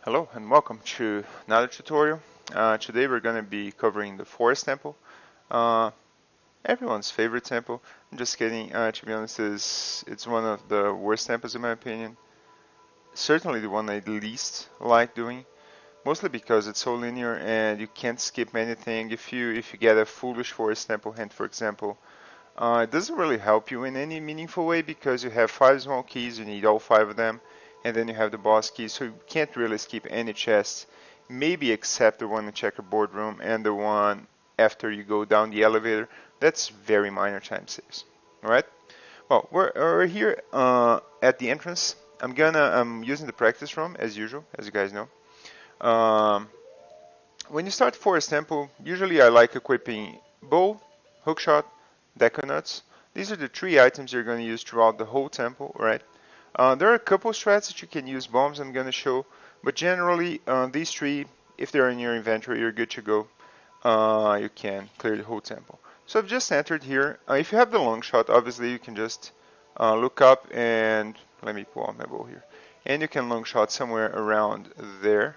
Hello and welcome to another tutorial. Today we're going to be covering the Forest Temple. Uh, Everyone's favorite temple. I'm just kidding. To be honest, it's one of the worst temples in my opinion. Certainly the one I least like doing, mostly because it's so linear and you can't skip anything. If you get a foolish Forest Temple hand, for example, it doesn't really help you in any meaningful way because you have 5 small keys, you need all 5 of them, and then you have the boss key, so you can't really skip any chests, maybe except the one in checkerboard room and the one after you go down the elevator. That's very minor time saves. Alright? Well, we're here at the entrance. I'm using the practice room as usual, as you guys know. When you start Forest Temple, usually I like equipping bow, hookshot, deco nuts. These are the 3 items you're going to use throughout the whole temple, right? There are a couple strats that you can use bombs I'm going to show, but generally these 3, if they're in your inventory, you're good to go. You can clear the whole temple. So I've just entered here. If you have the long shot, obviously you can just look up and let me pull out my bow here, and you can long shot somewhere around there,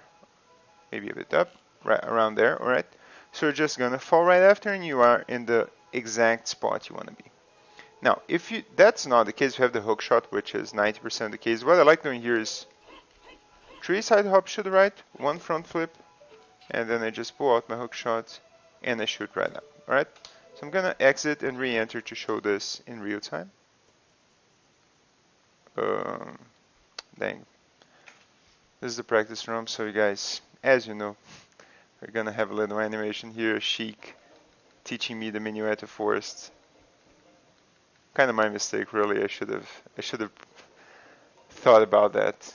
maybe a bit up, right around there. All right. So you're just gonna fall right after, and you are in the exact spot you want to be. Now, if that's not the case, you have the hook shot, which is 90% of the case. What I like doing here is 3 side hops to the right, 1 front flip, and then I just pull out my hook shot and I shoot right up. Alright? So I'm gonna exit and re-enter to show this in real time. Dang. This is the practice room, so you guys, as you know, we're gonna have a little animation here, Chic teaching me the minuet of Forest. Kind of my mistake, really. I should have thought about that.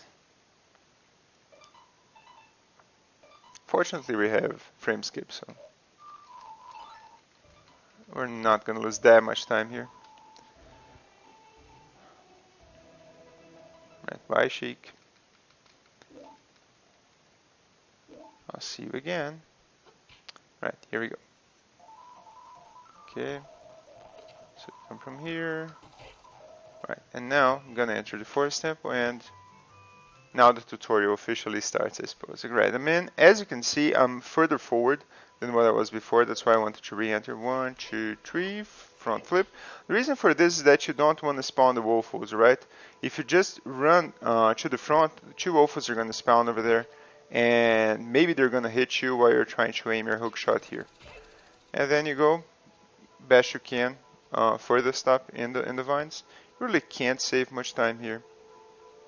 Fortunately, we have frame skip, so we're not gonna lose that much time here. Right, bye, Chic. I'll see you again. Right, here we go. Okay, so come from here. Right, and now I'm gonna enter the Forest Temple, and now the tutorial officially starts, I suppose. Right, I'm in. As you can see, I'm further forward than what I was before. That's why I wanted to re-enter. 1, 2, 3, front flip. The reason for this is that you don't want to spawn the wolfos, right? If you just run to the front, 2 wolfos are going to spawn over there, and maybe they're going to hit you while you're trying to aim your hook shot here. And then you go best you can further stop in the vines. You really can't save much time here.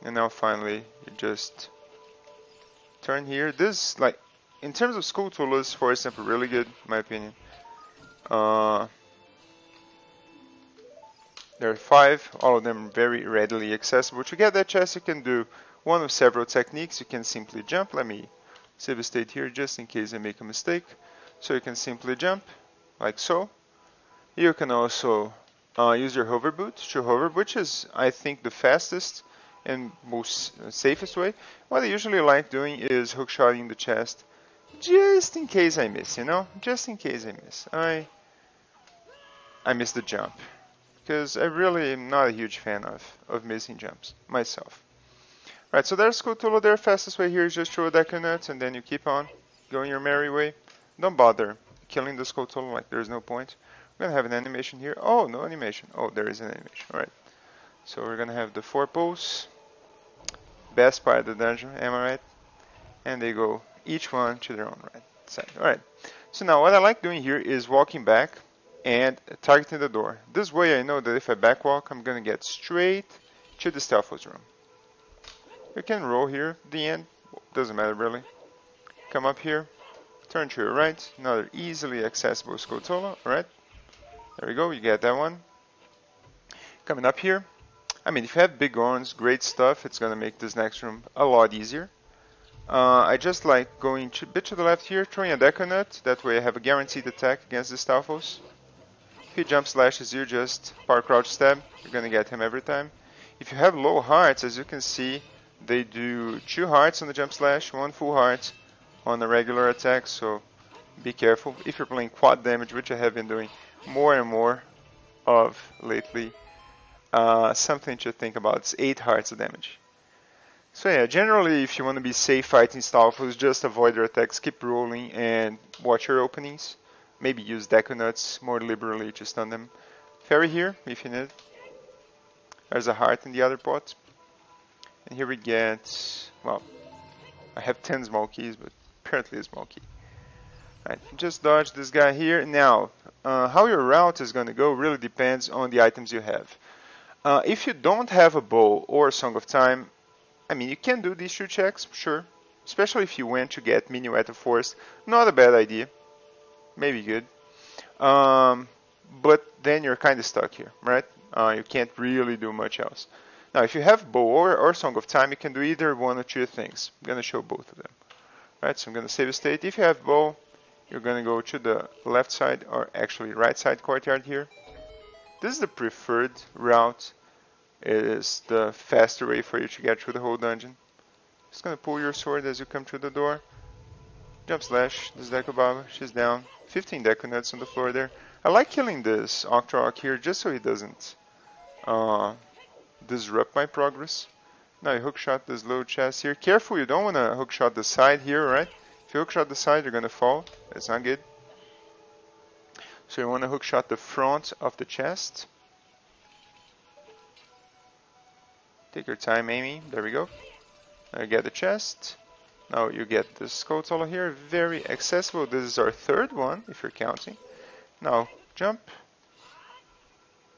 And now finally, you just turn here. This, like, in terms of school tools, for example, really good, in my opinion. There are 5, all of them very readily accessible. To get that chest, you can do one of several techniques. You can simply jump. Let me save a state here just in case I make a mistake. So you can simply jump, like so. You can also use your hover boot to hover, which is, I think, the fastest and most safest way. What I usually like doing is hookshotting the chest, just in case I miss, you know? Just in case I miss. I miss the jump, because I really am not a huge fan of missing jumps, myself. Right, so there's Cthulhu there. Fastest way here is just throw a deck of nuts, and then you keep on going your merry way. Don't bother killing the Cthulhu, like there's no point. We're gonna have an animation here. Oh, no animation. Oh, there is an animation. Alright. So we're gonna have the 4 posts. Best part of the dungeon, am I right? And they go each one to their own right side. Alright. So now what I like doing here is walking back and targeting the door. This way I know that if I backwalk, I'm gonna get straight to the stealth room. You can roll here, the end, doesn't matter really. Come up here, turn to your right, another easily accessible Scotolo, alright? There we go, you get that one. Coming up here, I mean, if you have big horns, great stuff, it's gonna make this next room a lot easier. I just like going a bit to the left here, throwing a deco nut, that way I have a guaranteed attack against the Stalfos. If he jump slashes you, just power crouch stab, you're gonna get him every time. If you have low hearts, as you can see, they do 2 hearts on the jump slash, 1 full heart on a regular attack, so be careful. If you're playing quad damage, which I have been doing more and more of lately, something to think about. It's 8 hearts of damage. So yeah, generally if you want to be safe fighting Stalfos, just avoid their attacks, keep rolling, and watch your openings. Maybe use Deku Nuts more liberally to stun them. Fairy here, if you need it. There's a heart in the other pot. And here we get, well, I have 10 small keys, but apparently a small key. Right, just dodge this guy here. Now, how your route is going to go really depends on the items you have. If you don't have a bow or a Song of Time, I mean, you can do these 2 checks, sure. Especially if you went to get Minuet of Force. Not a bad idea. Maybe good. But then you're kind of stuck here, right? You can't really do much else. Now, if you have Bow or Song of Time, you can do either one or 2 things. I'm going to show both of them. Right, so I'm going to save a state. If you have Bow, you're going to go to the left side, or actually right side courtyard here. This is the preferred route. It is the faster way for you to get through the whole dungeon. Just going to pull your sword as you come through the door. Jump slash, this Deku Baba, she's down. 15 Deku Nuts on the floor there. I like killing this Octorok here just so he doesn't disrupt my progress. Now you hookshot this low chest here. Careful, you don't want to hookshot the side here, right? If you hookshot the side, you're going to fall. That's not good. So you want to hookshot the front of the chest. Take your time, Amy. There we go. Now you get the chest. Now you get the skull tunnel here. Very accessible. This is our 3rd one, if you're counting. Now jump.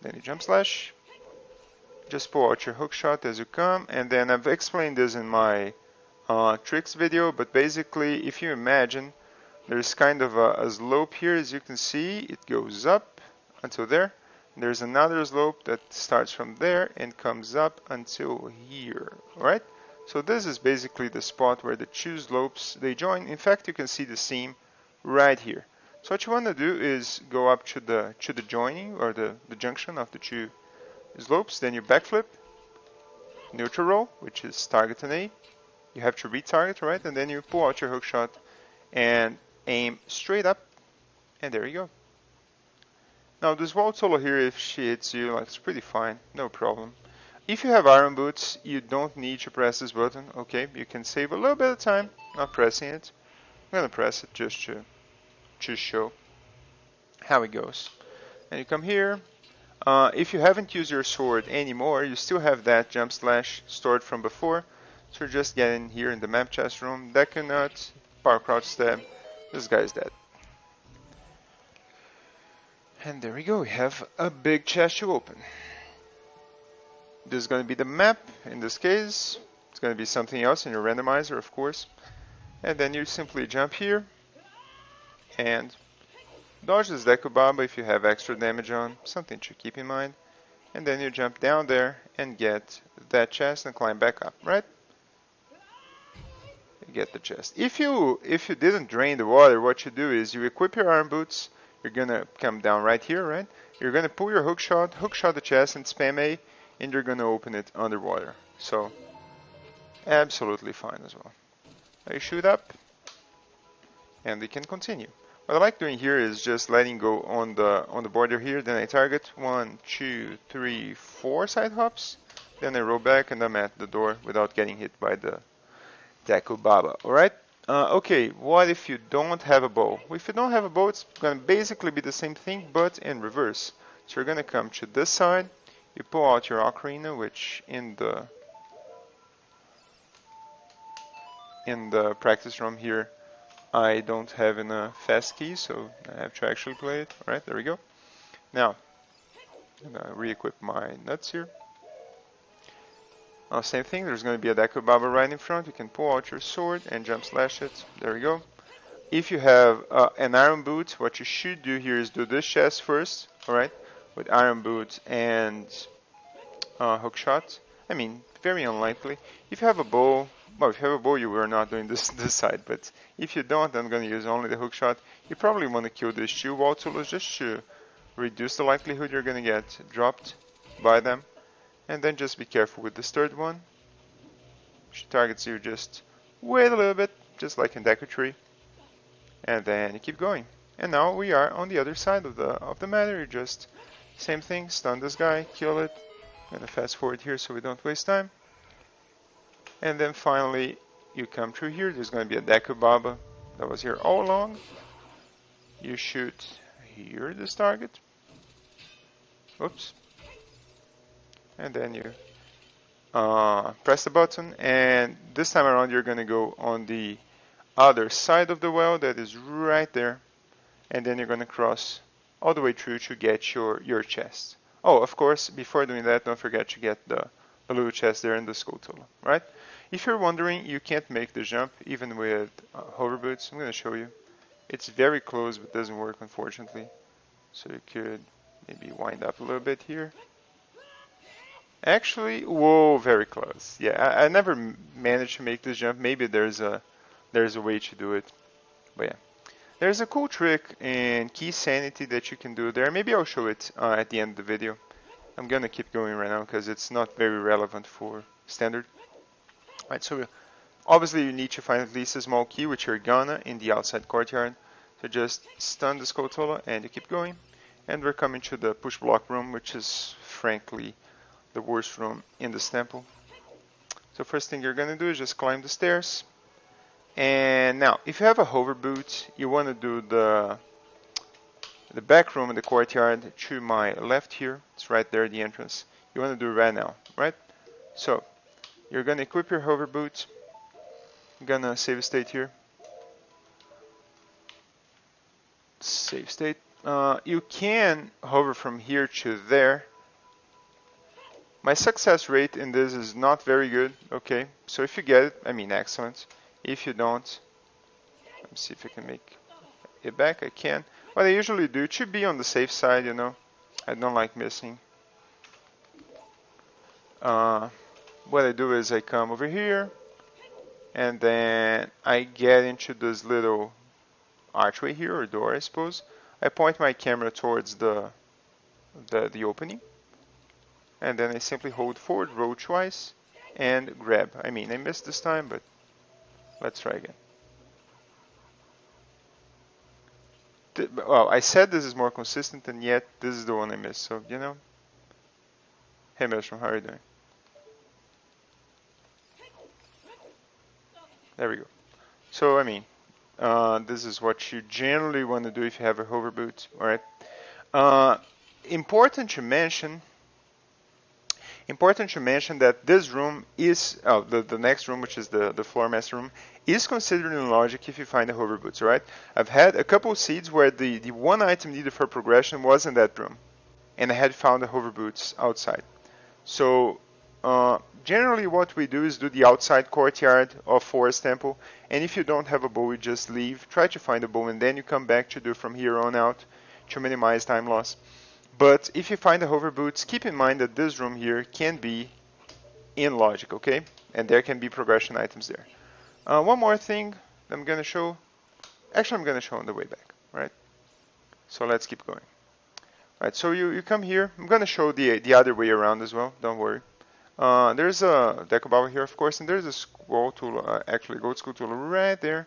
Then you jump slash. Just pull out your hookshot as you come. And then I've explained this in my tricks video. But basically, if you imagine, there's kind of a slope here. As you can see, it goes up until there. There's another slope that starts from there and comes up until here. Alright? So this is basically the spot where the 2 slopes, they join. In fact, you can see the seam right here. So what you want to do is go up to the joining, or the junction of the 2 slopes. Then you backflip, neutral roll, which is target and A. You have to retarget, right? And then you pull out your hookshot and aim straight up. And there you go. Now this wall solo here, if she hits you, like, it's pretty fine, no problem. If you have iron boots, you don't need to press this button, okay? You can save a little bit of time not pressing it. I'm gonna press it just to show how it goes. And you come here. If you haven't used your sword anymore, you still have that jump slash stored from before. So just get in here in the map chest room, Deku Nut, power crouch stab. This guy's dead. And there we go, we have a big chest to open. This is going to be the map, in this case. It's going to be something else in your randomizer, of course. And then you simply jump here. And dodge this Deku Baba if you have extra damage on, something to keep in mind. And then you jump down there and get that chest and climb back up, right? You get the chest. If you didn't drain the water, what you do is you equip your iron boots. You're gonna come down right here, right? You're gonna pull your hookshot the chest and spam A, and you're gonna open it underwater. So, absolutely fine as well. Now you shoot up, and we can continue. What I like doing here is just letting go on the border here. Then I target 1, 2, 3, 4 side hops. Then I roll back, and I'm at the door without getting hit by the Deku Baba. All right. Okay, what if you don't have a bow? If you don't have a bow, it's going to basically be the same thing, but in reverse. So you're going to come to this side, you pull out your ocarina, which in the practice room here, I don't have enough fast keys, so I have to actually play it. Alright, there we go. Now, I'm going to re-equip my nuts here. Same thing, there's going to be a Deku Baba right in front. You can pull out your sword and jump slash it. There we go. If you have an iron boot, what you should do here is do this chest first, alright? With iron boot and hookshot. I mean, very unlikely. If you have a bow, well, if you have a bow, you are not doing this side, but if you don't, I'm going to use only the hookshot. You probably want to kill these 2 wall tools just to reduce the likelihood you're going to get dropped by them. And then just be careful with this 3rd one. She targets you, just wait a little bit, just like in Deku Tree. And then you keep going. And now we are on the other side of the matter. You just, same thing, stun this guy, kill it. I'm gonna fast forward here so we don't waste time. And then finally, you come through here. There's going to be a Deku Baba that was here all along. You shoot here this target. Oops. And then you press the button. And this time around, you're going to go on the other side of the well that is right there. And then you're going to cross all the way through to get your chest. Oh, of course, before doing that, don't forget to get the little chest there in the Skulltula, right? If you're wondering, you can't make the jump even with hover boots. I'm going to show you. It's very close, but doesn't work, unfortunately. So you could maybe wind up a little bit here. Actually, whoa, very close. Yeah, I never managed to make this jump. Maybe there's a way to do it, but yeah. There's a cool trick in key sanity that you can do there. Maybe I'll show it at the end of the video. I'm gonna keep going right now because it's not very relevant for standard. Right, so obviously you need to find at least a small key, which you're gonna in the outside courtyard. So just stun the Skulltula and you keep going. And we're coming to the push block room, which is frankly the worst room in this temple. So first thing you're gonna do is just climb the stairs. And now, if you have a hover boot, you want to do the back room in the courtyard to my left here. It's right there, the entrance. You want to do it right now, right? So, you're going to equip your hover boot. I'm going to save a state here. Save state. You can hover from here to there. My success rate in this is not very good, okay? So if you get it, I mean excellent. If you don't, let me see if I can make it back. I can. What I usually do, it should be on the safe side, you know. I don't like missing. What I do is I come over here, and then I get into this little archway here, or door, I suppose. I point my camera towards the opening, and then I simply hold forward, roll twice, and grab. I mean, I missed this time, but let's try again. Well, I said this is more consistent, and yet this is the one I missed. So, you know. Hey, Mushroom, how are you doing? There we go. So, I mean, this is what you generally want to do if you have a hover boot. All right. Important to mention that this room is, the next room, which is the floor master room, is considered in logic if you find the hover boots, right? I've had a couple of seeds where the one item needed for progression was in that room, and I had found the hover boots outside. So generally what we do is do the outside courtyard of Forest Temple, and if you don't have a bow, you just leave, try to find a bow, and then you come back to do from here on out to minimize time loss. But if you find the hover boots, keep in mind that this room here can be in logic, okay? And there can be progression items there. One more thing I'm going to show. Actually, I'm going to show on the way back, right? So let's keep going. Right, so you come here. I'm going to show the other way around as well, don't worry. There's a Deku Baba here, of course, and there's a Skulltula, actually Goat Skulltula right there.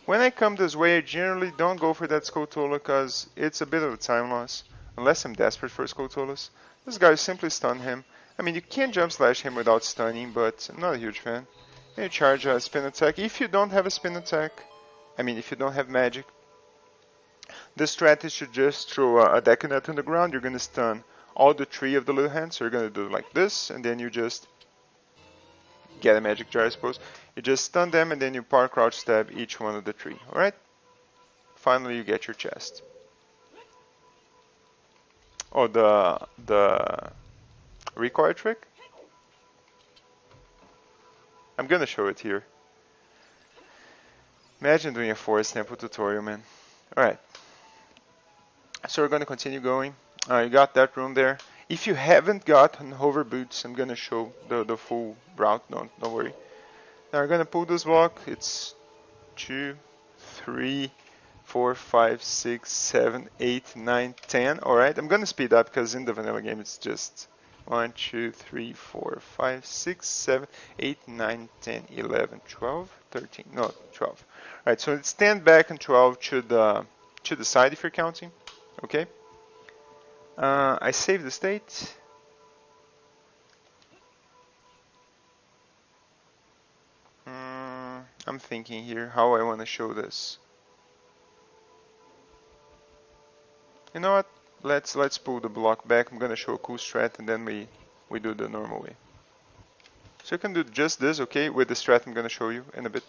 When I come this way, I generally don't go for that Skulltula because it's a bit of a time loss. Unless I'm desperate for Skulltulas. This guy simply stun him. I mean, you can jump slash him without stunning, but I'm not a huge fan. And you charge a spin attack. If you don't have a spin attack, I mean, if you don't have magic, the strat is to just throw a Deku Nut on the ground. You're going to stun all the three of the little hands. So you're going to do like this, and then you just get a magic jar, I suppose. You just stun them, and then you power crouch stab each one of the three. Alright? Finally, you get your chest. Oh, the recoil trick? I'm gonna show it here. Imagine doing a Forest Temple tutorial, man. Alright. So we're gonna continue going. You got that room there. If you haven't got hover boots, I'm gonna show the full route. Don't worry. Now we're gonna pull this block. It's 2, 3, 4, 5, 6, 7, 8, 9, 10. Alright, I'm gonna speed up because in the vanilla game it's just 1, 2, 3, 4, 5, 6, 7, 8, 9, 10, 11, 12, 13. No, 12. Alright, so it's 10 back and 12 to the side if you're counting. Okay. I save the state. I'm thinking here how I want to show this. You know what? Let's pull the block back. I'm gonna show a cool strat, and then we do the normal way. So you can do just this, okay, with the strat I'm gonna show you in a bit.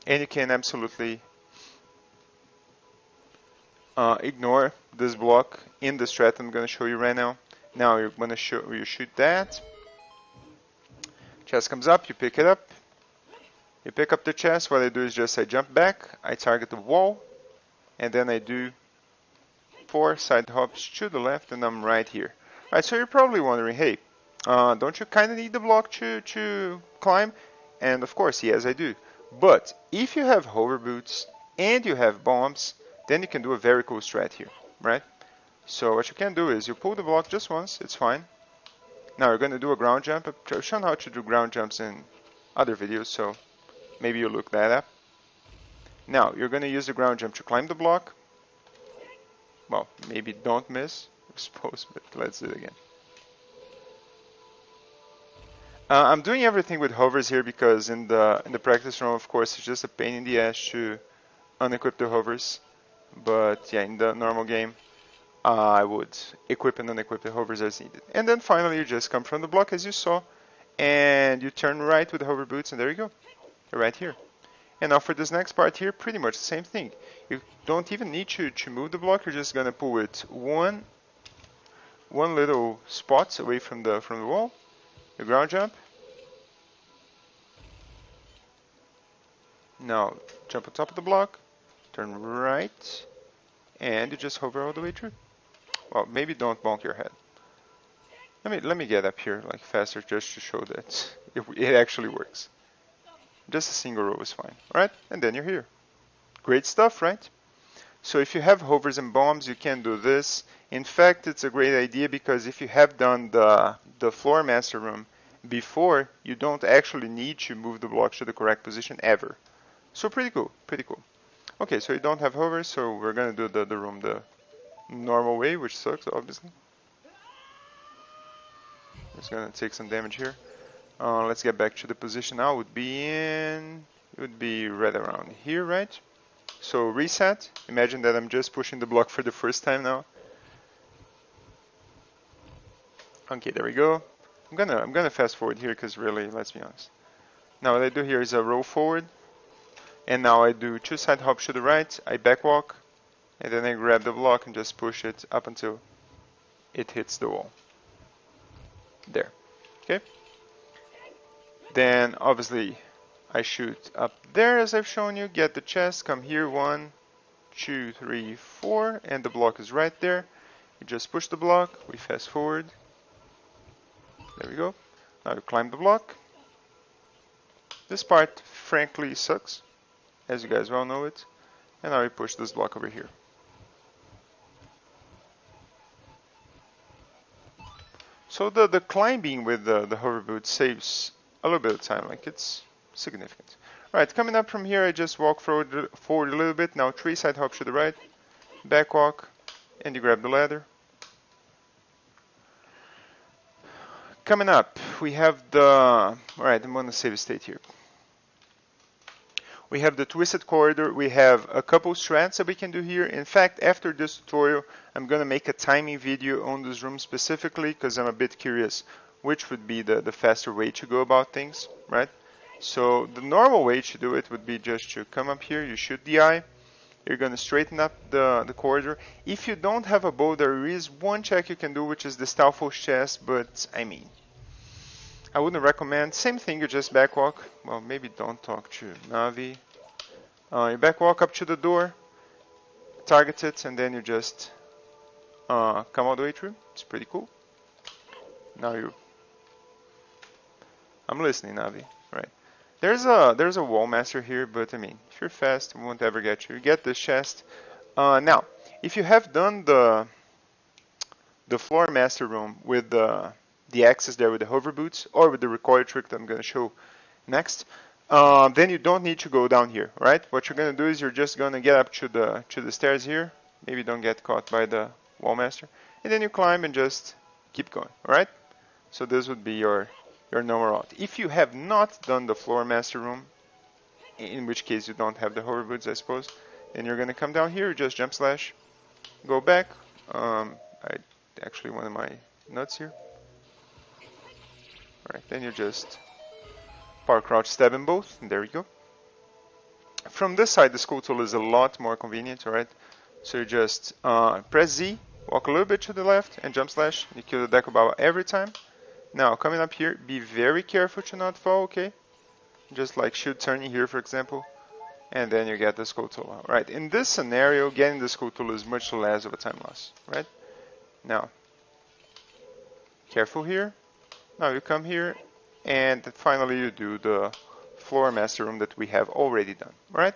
And you can absolutely ignore this block in the strat I'm gonna show you right now. Now you're gonna you shoot that. Chest comes up, you pick it up. You pick up the chest. What I do is just I jump back, I target the wall, and then I do 4 side hops to the left, and I'm right here. Alright, so you're probably wondering, hey, don't you kind of need the block to climb? And of course, yes, I do. But if you have hover boots and you have bombs, then you can do a very cool strat here, right? So what you can do is you pull the block just once, it's fine. Now you're going to do a ground jump. I've shown how to do ground jumps in other videos, so maybe you look that up. Now you're going to use the ground jump to climb the block. Well, maybe don't miss, I suppose, but let's do it again. I'm doing everything with hovers here because in the practice room, of course, it's just a pain in the ass to unequip the hovers. But yeah, in the normal game, I would equip and unequip the hovers as needed. And then finally, you just come from the block as you saw, and you turn right with the hover boots, and there you go. You're right here. And now for this next part here, pretty much the same thing. You don't even need to move the block. You're just gonna pull it one little spot away from the wall. The ground jump. Now jump on top of the block, turn right, and you just hover all the way through. Well, maybe don't bonk your head. Let me get up here like faster just to show that it actually works. Just a single row is fine, alright? And then you're here. Great stuff, right? So if you have hovers and bombs, you can do this. In fact, it's a great idea because if you have done the floor master room before, you don't actually need to move the block to the correct position ever. So pretty cool, pretty cool. Okay, so you don't have hovers, so we're gonna do the room the normal way, which sucks, obviously. It's gonna take some damage here. Let's get back to the position now. It would be right around here, right? So reset. Imagine that I'm just pushing the block for the first time now. Okay, there we go. I'm gonna fast forward here because really, let's be honest. Now what I do here is a roll forward, and now I do 2 side hops to the right. I back walk, and then I grab the block and just push it up until it hits the wall. There. Okay. Then obviously I shoot up there as I've shown you, get the chest, come here, 1, 2, 3, 4, and the block is right there. You just push the block, we fast forward. There we go. Now you climb the block. This part frankly sucks, as you guys well know it. And now we push this block over here. So the climbing with the hover boot saves a little bit of time, like it's significant. Alright, coming up from here, I just walk forward a little bit. Now 3 side hops to the right, back walk, and you grab the ladder. Coming up, we have alright, I'm gonna save a state here. We have the twisted corridor. We have a couple strats that we can do here. In fact, after this tutorial, I'm gonna make a timing video on this room specifically because I'm a bit curious which would be the faster way to go about things, right? So the normal way to do it would be just to come up here, you shoot the eye, you're going to straighten up the corridor. If you don't have a bow, there is one check you can do, which is the Stealthful chest, but I mean, I wouldn't recommend. Same thing, you just backwalk. Well, maybe don't talk to Navi. You backwalk up to the door, target it, and then you just come all the way through. It's pretty cool. Now I'm listening, Navi. Right. There's a wall master here, but I mean, if you're fast, it won't ever get you. You get this chest. Now, if you have done the floor master room with the access there with the hover boots or with the recoil trick that I'm gonna show next, then you don't need to go down here, right? What you're gonna do is you're just gonna get up to the stairs here. Maybe don't get caught by the wall master, and then you climb and just keep going. All right. So this would be your your normal route. If you have not done the floor master room, in which case you don't have the hover boots, I suppose, then you're gonna come down here, just jump slash, go back. I actually wanted my nuts here. Alright, then you just power crouch stab in both, and there you go. From this side, the scroll tool is a lot more convenient, alright? So you just press Z, walk a little bit to the left, and jump slash. You kill the Deku Baba every time. Now, coming up here, be very careful to not fall, okay? Just like shield turning here, for example. And then you get the scroll tool out, right? In this scenario, getting the scroll tool is much less of a time loss, right? Now, careful here. Now you come here, and finally you do the floor master room that we have already done, right?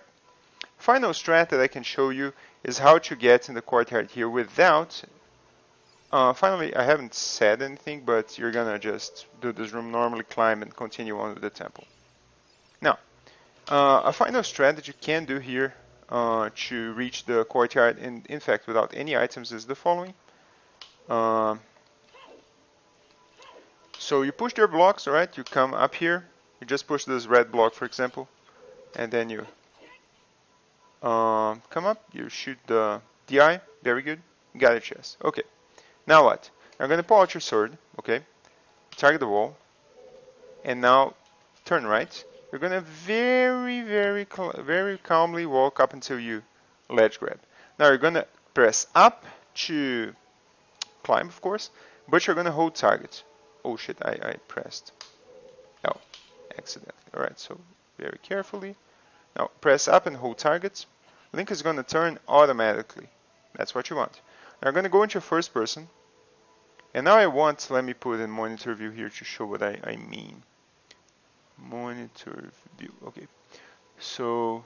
Final strat that I can show you is how to get in the courtyard here without... finally, I haven't said anything, but you're gonna just do this room normally, climb, and continue on with the temple. Now, a final strat that you can do here to reach the courtyard, in fact without any items, is the following. So you push your blocks, alright? You come up here, you just push this red block, for example, and then you come up, you shoot the DI, very good, you got a chest. Okay, now what? I'm gonna pull out your sword, okay? Target the wall, and now turn right. You're gonna very calmly walk up until you ledge grab. Now you're gonna press up to climb, of course, but you're gonna hold target. Oh shit, I pressed. Oh, accidentally. Alright, so very carefully. Now press up and hold target. Link is gonna turn automatically. That's what you want. Now I'm gonna go into first person. And now I want, let me put in monitor view here to show what I mean. Monitor view, okay. So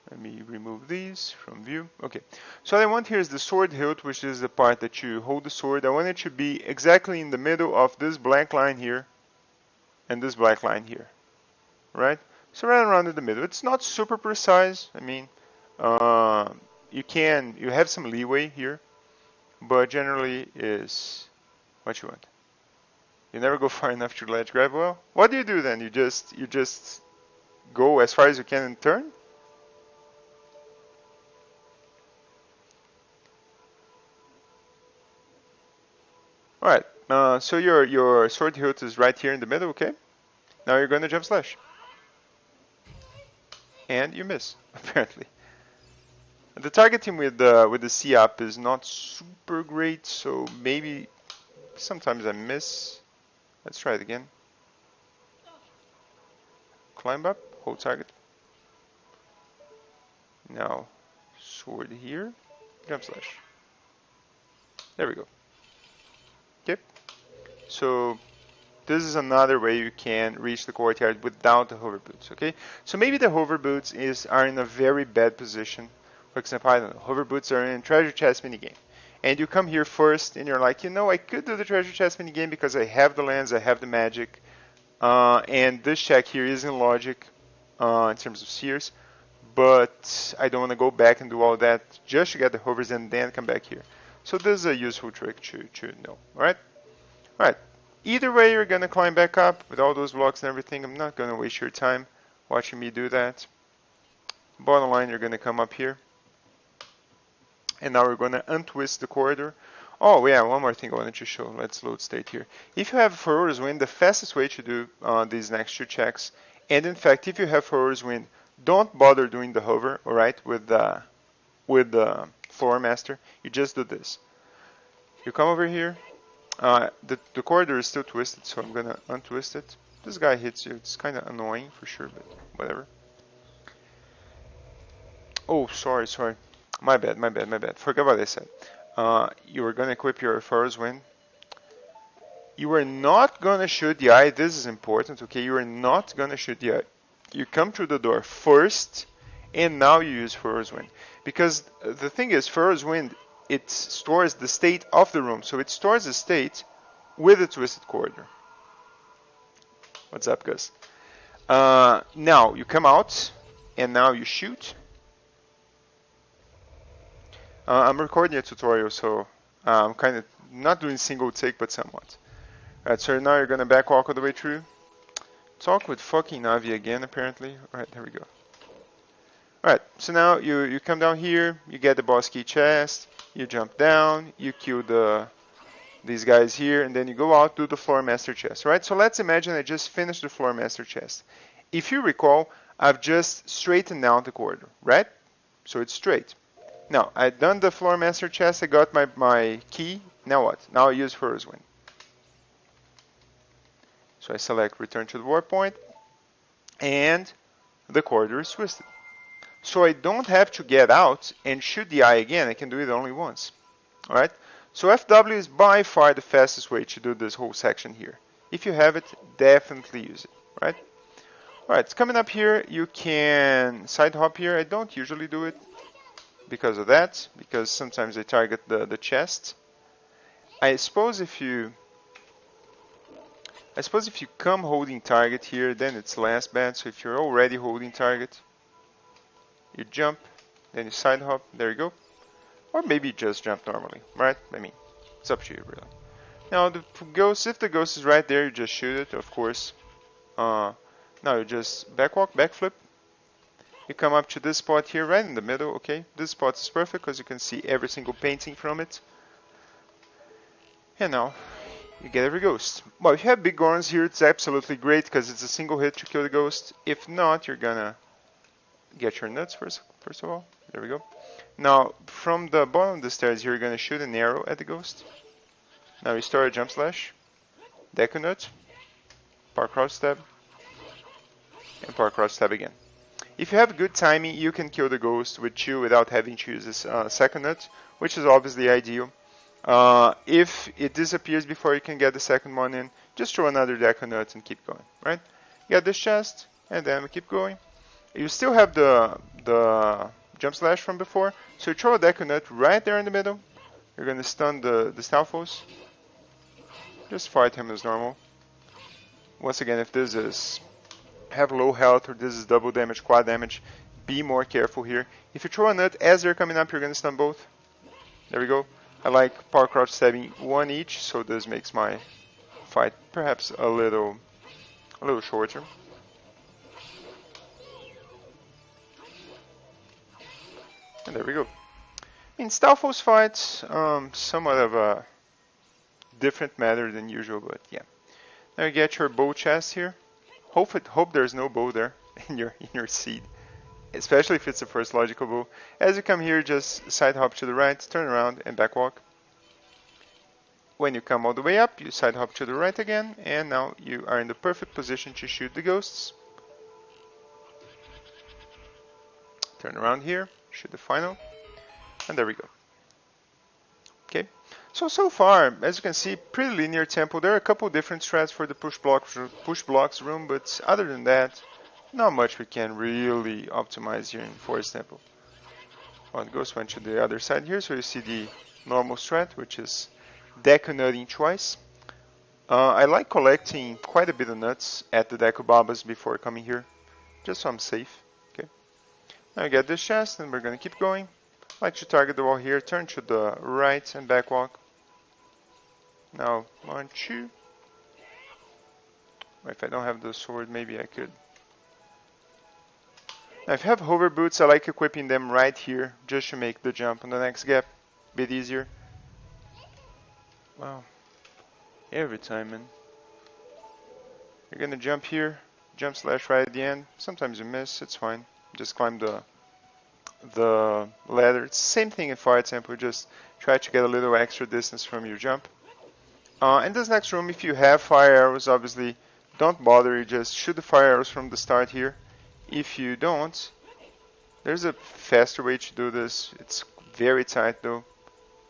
let me remove these from view. Okay, so what I want here is the sword hilt, which is the part that you hold the sword. I want it to be exactly in the middle of this black line here and this black line here, right? So right around in the middle. It's not super precise. I mean, you have some leeway here, but generally is what you want. You never go far enough to ledge grab. Well, what do you do then? You just go as far as you can and turn? Alright, so your sword hilt is right here in the middle, okay? Now you're gonna jump slash. And you miss, apparently. The targeting with the C up is not super great, so maybe sometimes I miss. Let's try it again. Climb up, hold target. Now, sword here, jump slash. There we go. Okay, so this is another way you can reach the courtyard without the hover boots, okay? So maybe the hover boots are in a very bad position. For example, I don't know, hover boots are in treasure chest minigame. And you come here first and you're like, you know, I could do the treasure chest minigame because I have the lands, I have the magic. And this check here is in logic in terms of seers. But I don't want to go back and do all that just to get the hovers and then come back here. So this is a useful trick to know, alright? Alright, either way you're going to climb back up with all those blocks and everything. I'm not going to waste your time watching me do that. Bottom line, you're going to come up here. And now we're going to untwist the corridor. Oh yeah, one more thing I wanted to show. Let's load state here. If you have Farore's Wind, the fastest way to do these next two checks, and in fact, if you have Farore's Wind, don't bother doing the hover, alright, with the floor master. You just do this. You come over here. The corridor is still twisted, so I'm going to untwist it. This guy hits you. It's kind of annoying for sure, but whatever. Oh, sorry. My bad. Forget what I said. You were going to equip your Farore's Wind. You are not going to shoot the eye. This is important, okay? You are not going to shoot the eye. You come through the door first, and now you use Farore's Wind. Because the thing is, Farore's Wind, it stores the state of the room. So it stores the state with a twisted corridor. What's up, Gus? Now you come out, and now you shoot. I'm recording a tutorial, so I'm kind of not doing single take, but somewhat. Alright, so now you're gonna back walk all the way through. Talk with fucking Navi again, apparently. Alright, there we go. Alright, so now you come down here, you get the boss key chest, you jump down, you kill these guys here, and then you go out, do the floor master chest. Right? So let's imagine I just finished the floor master chest. If you recall, I've just straightened out the corridor, right? So it's straight. Now, I've done the floor master chest, I got my key. Now what? Now I use Farore's Wind. So I select return to the warp point, and the corridor is twisted. So I don't have to get out and shoot the eye again, I can do it only once. Alright? So FW is by far the fastest way to do this whole section here. If you have it, definitely use it, right? Alright, it's coming up here, you can side hop here. I don't usually do it because of that, because sometimes I target the chest. I suppose if you come holding target here, then it's less bad. So if you're already holding target, you jump, then you side hop, there you go. Or maybe just jump normally, right? I mean, it's up to you really. Now the ghost, if the ghost is right there, you just shoot it, of course. Now you just backwalk, backflip. You come up to this spot here, right in the middle, okay? This spot is perfect because you can see every single painting from it. And now you get every ghost. Well, if you have big Gorons here, it's absolutely great because it's a single hit to kill the ghost. If not, you're gonna get your nuts first of all. There we go. Now, from the bottom of the stairs here, you're gonna shoot an arrow at the ghost. Now restore a jump slash, deco nut, park crouch stab, and park crouch stab again. If you have good timing, you can kill the ghost with 2 without having to use this second nut, which is obviously ideal. If it disappears before you can get the second one in, just throw another deco nut and keep going, right? Get this chest, and then we keep going. You still have the jump slash from before, so you throw a deco nut right there in the middle. You're gonna stun the Stalfos. Just fight him as normal. Once again, if this is have low health or this is double damage, quad damage, be more careful here. If you throw a nut as they're coming up, you're gonna stun both. There we go. I like power crouch stabbing 1 each, so this makes my fight perhaps a little shorter. And there we go. In Stalfos fights, somewhat of a different matter than usual, but yeah. Now you get your bow chest here. Hope there's no bow there in your seed, especially if it's the first logical bow. As you come here, just side hop to the right, turn around, and back walk. When you come all the way up, you side hop to the right again, and now you are in the perfect position to shoot the ghosts. Turn around here, shoot the final, and there we go. Okay, so far, as you can see, pretty linear tempo. There are a couple different strats for the push blocks room, but other than that, not much we can really optimize here in Forest Temple. Well, the ghost went to the other side here, so you see the normal strat, which is deco nutting twice. I like collecting quite a bit of nuts at the deco babas before coming here, just so I'm safe. Okay. Now you get this chest, and we're gonna keep going. Like to target the wall here, turn to the right and back walk. Now 1, 2. If I don't have the sword, maybe I could. Now if you have hover boots, I like equipping them right here, just to make the jump on the next gap a bit easier. Wow. Every time, man. You're gonna jump here, jump slash right at the end. Sometimes you miss, it's fine. Just climb the ladder. It's the same thing in Fire Temple, just try to get a little extra distance from your jump. In this next room, if you have fire arrows, obviously, don't bother, you just shoot the fire arrows from the start here. If you don't, there's a faster way to do this. It's very tight though.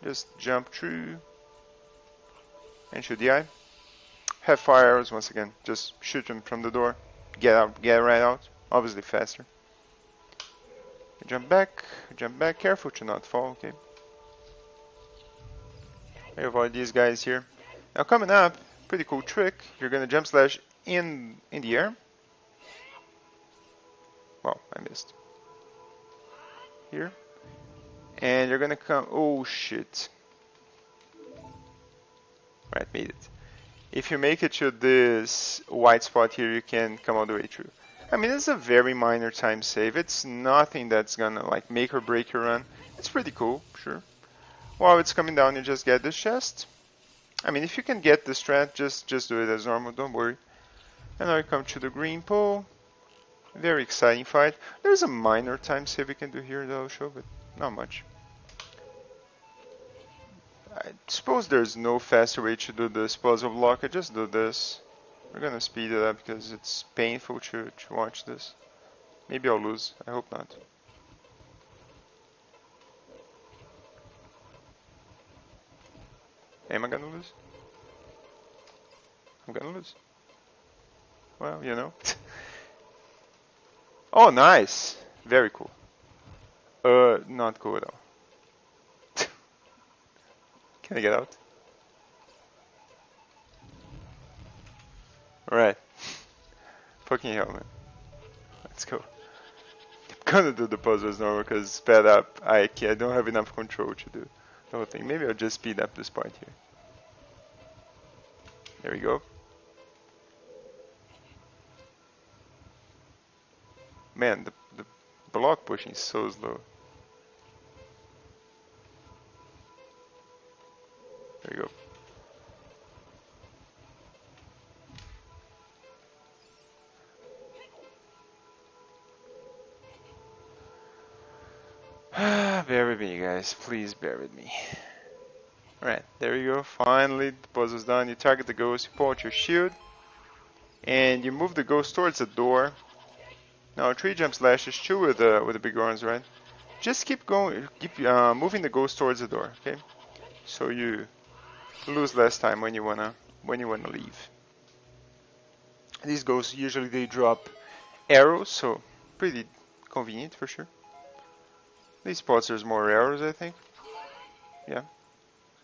Just jump through and shoot the eye. Have fire arrows, once again, just shoot them from the door. Get right out, obviously faster. Jump back, careful to not fall, okay? I avoid these guys here. Now coming up, pretty cool trick, you're gonna jump slash in the air. Well, I missed. Here. And you're gonna come, oh shit. Right, made it. if you make it to this white spot here, you can come all the way through. I mean, it's a very minor time save. It's nothing that's gonna like make or break your run. It's pretty cool, sure. While it's coming down, you just get this chest. I mean, if you can get this strat, just do it as normal, don't worry. And now we come to the green pole. Very exciting fight. There's a minor time save we can do here that I'll show, but not much. I suppose there's no faster way to do this puzzle block. I just do this. We're gonna speed it up because it's painful to watch this. Maybe I'll lose. I hope not. Am I gonna lose? I'm gonna lose. Well, you know. Oh, nice. Very cool. Not cool at all. Can I get out? Alright. Fucking hell, man. Let's go. I'm gonna do the puzzles normal because sped up, I don't have enough control to do the whole thing. Maybe I'll just speed up this part here. There we go. Man, the block pushing is so slow. There you go. Bear with me, guys. Please bear with me. Alright, there you go. Finally, the puzzle's done. You target the ghost, you pull out your shield, and you move the ghost towards the door. Now, 3 jump slashes, 2 with the big arms, right? Just keep going, keep moving the ghost towards the door, okay? So you lose less time when you wanna leave. These ghosts usually they drop arrows, so pretty convenient for sure. These spots there's more arrows, I think. Yeah,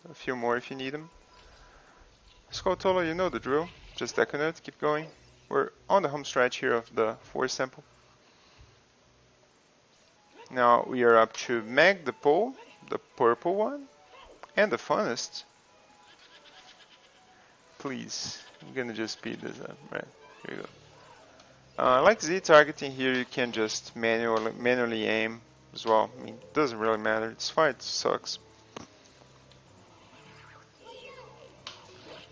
a few more if you need them. Skulltula, you know the drill. Just deconate, keep going. We're on the home stretch here of the forest temple. Now we are up to Meg the pole, the purple one, and the funnest. Please, I'm gonna just speed this up. Right, here you go. Like Z targeting here, you can just manually aim as well. I mean, it doesn't really matter. This fight sucks.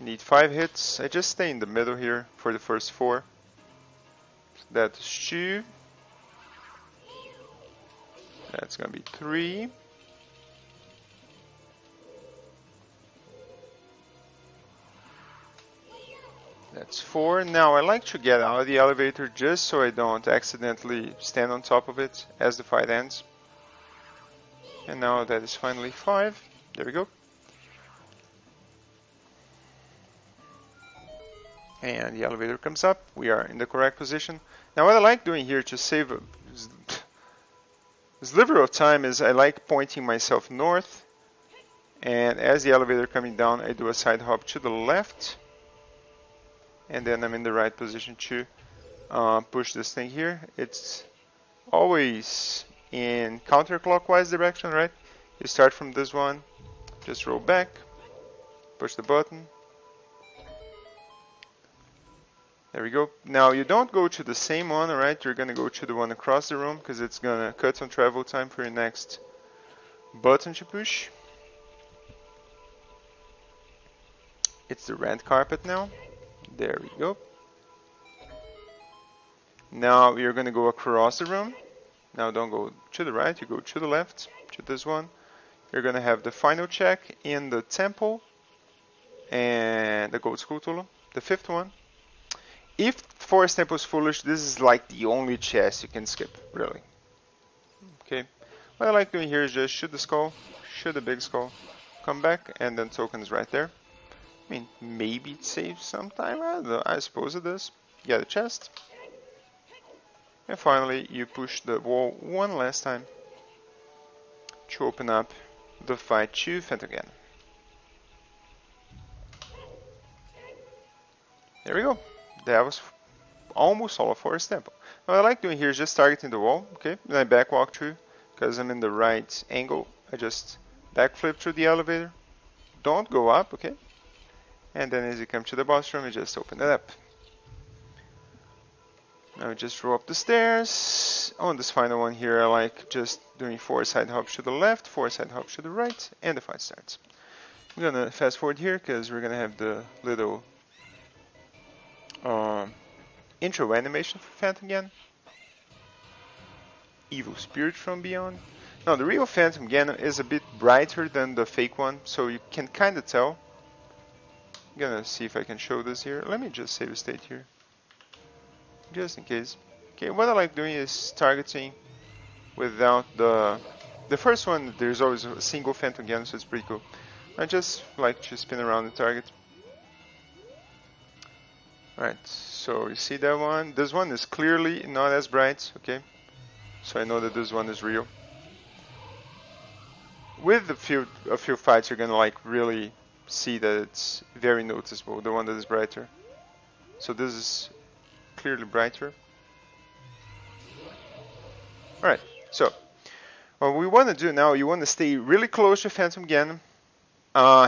Need 5 hits. I just stay in the middle here for the first 4. That's 2. That's gonna be 3. That's 4. Now I like to get out of the elevator just so I don't accidentally stand on top of it as the fight ends. And now that is finally 5. There we go. And the elevator comes up. We are in the correct position. Now what I like doing here to save a sliver of time is I like pointing myself north. And as the elevator coming down, I do a side hop to the left. And then I'm in the right position to push this thing here. It's always in counterclockwise direction, right? You start from this one, just roll back, push the button. There we go. Now you don't go to the same one, alright? You're gonna go to the one across the room because it's gonna cut some travel time for your next button to push. It's the red carpet now. There we go. Now you're gonna go across the room. Now don't go to the right, you go to the left, to this one. You're gonna have the final check in the temple and the gold skulltula, the 5th one. If Forest Temple is foolish, this is like the only chest you can skip, really. Okay, what I like doing here is just shoot the skull, shoot the big skull, come back, and then tokens right there. I mean, maybe it saves some time, I don't know, I suppose it does. Get a chest. And finally, you push the wall one last time to open up the fight to Fentagan. There we go. That was almost all of Forest Temple. Now what I like doing here is just targeting the wall, okay? Then I back walk through, because I'm in the right angle. I just backflip through the elevator. Don't go up, okay? And then as you come to the boss room, you just open it up. Now just roll up the stairs. On this final one here, I like just doing 4 side hops to the left, 4 side hops to the right, and the fight starts. I'm gonna fast forward here because we're gonna have the little intro animation for Phantom Ganon. Evil Spirit from Beyond. Now the real Phantom Ganon is a bit brighter than the fake one, so you can kinda tell. I'm gonna see if I can show this here. Let me just save a state here, just in case. Okay, what I like doing is targeting without the first one. There's always a single Phantom Ganon, so it's pretty cool. I just like to spin around the target. Right, so you see that one? This one is clearly not as bright, okay? So I know that this one is real. With a few fights, you're gonna like really see that it's very noticeable, the one that is brighter. So this is clearly brighter. Alright, so what we want to do now, you want to stay really close to Phantom Ganon.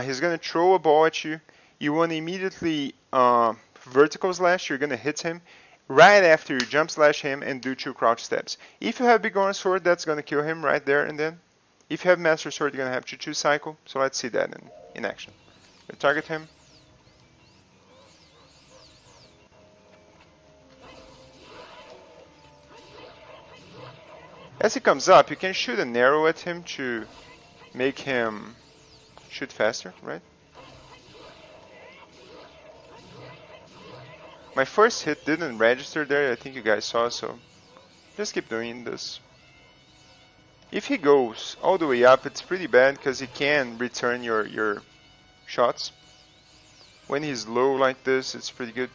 He's going to throw a ball at you. You want to immediately vertical slash. You're going to hit him. Right after you jump slash him and do 2 crouch steps. If you have Bigorna Sword, that's going to kill him right there and then. If you have Master Sword, you're going to have to choose cycle. So let's see that in action. We target him. As he comes up, you can shoot an arrow at him to make him shoot faster, right? My first hit didn't register there, I think you guys saw, so just keep doing this. If he goes all the way up, it's pretty bad because he can return your shots. When he's low like this, it's pretty good.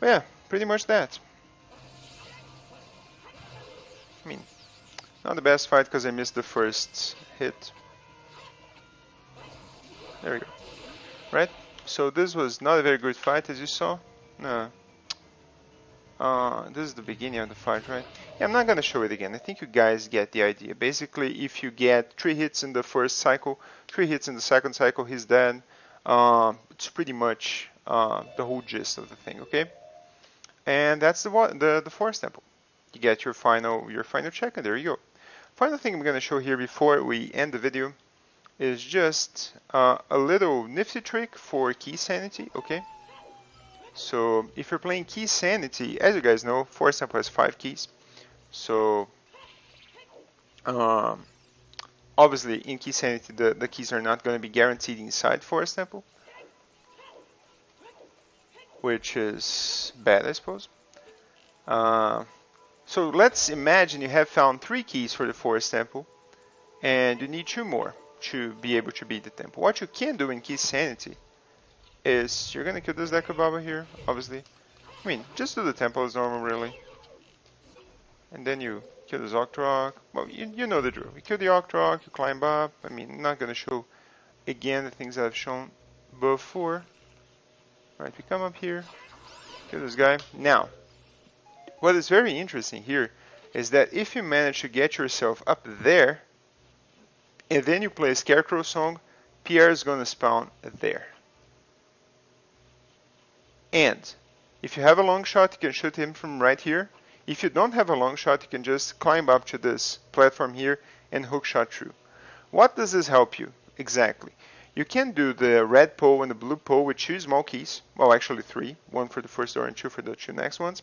But yeah, pretty much that. I mean, not the best fight because I missed the first hit. There we go. Right? So this was not a very good fight, as you saw. No. This is the beginning of the fight, right? Yeah, I'm not gonna show it again. I think you guys get the idea. Basically, if you get 3 hits in the first cycle, 3 hits in the second cycle, he's dead. It's pretty much the whole gist of the thing, okay? And that's the Forest Temple. You get your final check, and there you go. Final thing I'm gonna show here before we end the video is just a little nifty trick for key sanity, okay? So if you're playing key sanity, as you guys know, Forest Temple has 5 keys. So obviously in key sanity the keys are not going to be guaranteed inside Forest Temple, which is bad, I suppose. So let's imagine you have found 3 keys for the Forest Temple and you need 2 more to be able to beat the temple. What you can do in key sanity is you're gonna kill this Dekababa here, obviously. I mean, just do the temple as normal, really. And then you kill the Octorok. Well, you know the drill. You kill the Octorok, you climb up. I mean, I'm not gonna show again the things that I've shown before. Right, we come up here, kill this guy. Now, what is very interesting here is that if you manage to get yourself up there, and then you play a Scarecrow song, Pierre is gonna spawn there. And if you have a long shot, you can shoot him from right here. If you don't have a long shot, you can just climb up to this platform here and hook shot through. What does this help you? Exactly. You can do the red pole and the blue pole with 2 small keys. Well, actually 3. 1 for the first door and 2 for the 2 next ones.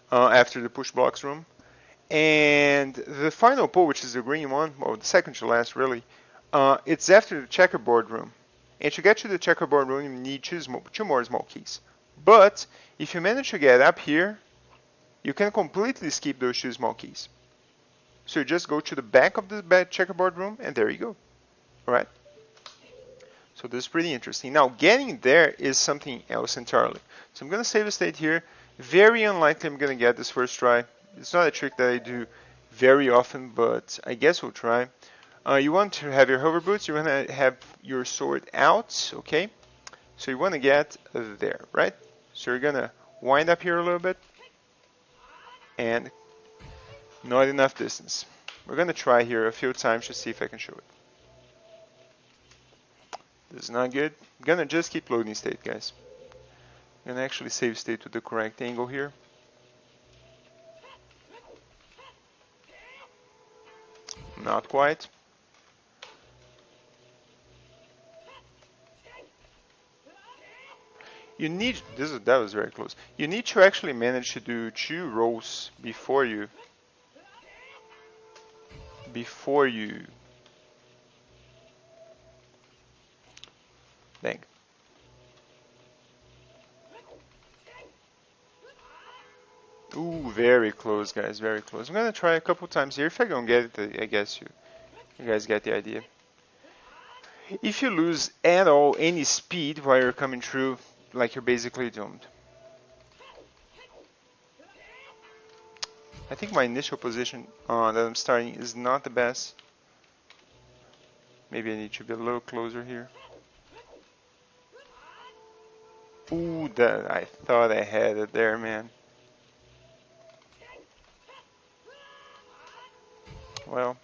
After the push blocks room. And the final pole, which is the green one, well, the second to last really, it's after the checkerboard room. And to get to the checkerboard room, you need 2 more small keys. But if you manage to get up here, you can completely skip those 2 small keys. So you just go to the back of the checkerboard room, and there you go. Alright? So this is pretty interesting. Now, getting there is something else entirely. So I'm going to save a state here. Very unlikely I'm going to get this first try. It's not a trick that I do very often, but I guess we'll try. You want to have your hover boots. You want to have your sword out, okay? So you want to get there, right? So you're going to wind up here a little bit. And not enough distance. We're going to try here a few times to see if I can show it. This is not good. I'm gonna just keep loading state, guys. I'm gonna actually save state to the correct angle here. Not quite. You need that was very close. You need to actually manage to do 2 rolls before you bang. Ooh, very close, guys, very close. I'm gonna try a couple times here. If I don't get it, I guess you guys get the idea. If you lose at all any speed while you're coming through, like, you're basically doomed. I think my initial position that I'm starting is not the best. Maybe I need to be a little closer here. Ooh, that I thought I had it there, man. Well,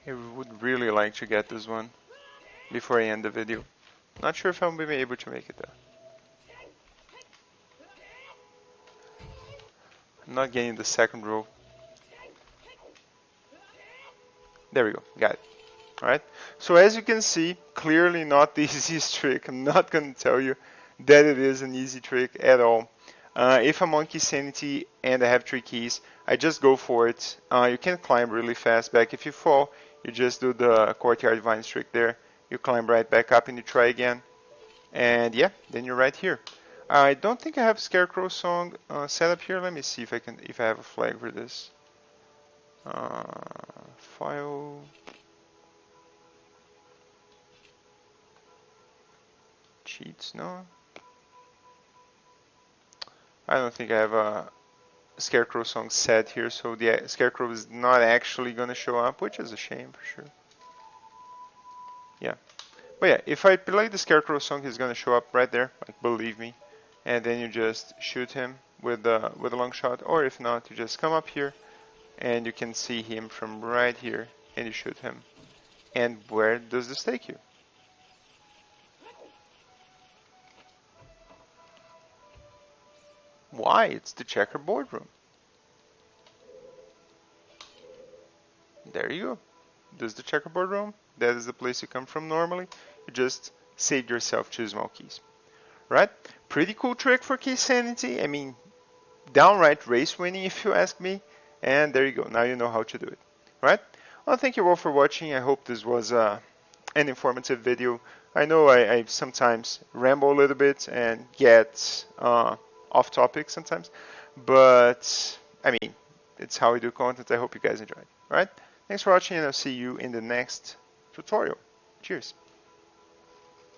I would really like to get this one before I end the video. Not sure if I'll be able to make it though. I'm not getting the second row. There we go, got it. Alright, so as you can see, clearly not the easiest trick. I'm not going to tell you that it is an easy trick at all. If I'm on key sanity and I have 3 keys, I just go for it. You can climb really fast back. If you fall, you just do the Courtyard vines trick there. You climb right back up and you try again. And yeah, then you're right here. I don't think I have Scarecrow song set up here. Let me see if I have a flag for this. File. Cheats, no. I don't think I have a Scarecrow song set here, so the Scarecrow is not actually gonna show up, which is a shame for sure. Yeah. But yeah, if I play the Scarecrow song, he's gonna show up right there, like, believe me. And then you just shoot him with a long shot, or if not, you just come up here and you can see him from right here and you shoot him. And where does this take you? Why? It's the checkerboard room. There you go. This is the checkerboard room. That is the place you come from normally. You just saved yourself 2 small keys. Right? Pretty cool trick for key sanity. I mean, downright race winning if you ask me. And there you go. Now you know how to do it. Right? Well, thank you all for watching. I hope this was an informative video. I know I sometimes ramble a little bit and get off topic sometimes. But, I mean, it's how we do content. I hope you guys enjoyed. Right? Thanks for watching, and I'll see you in the next tutorial. Cheers.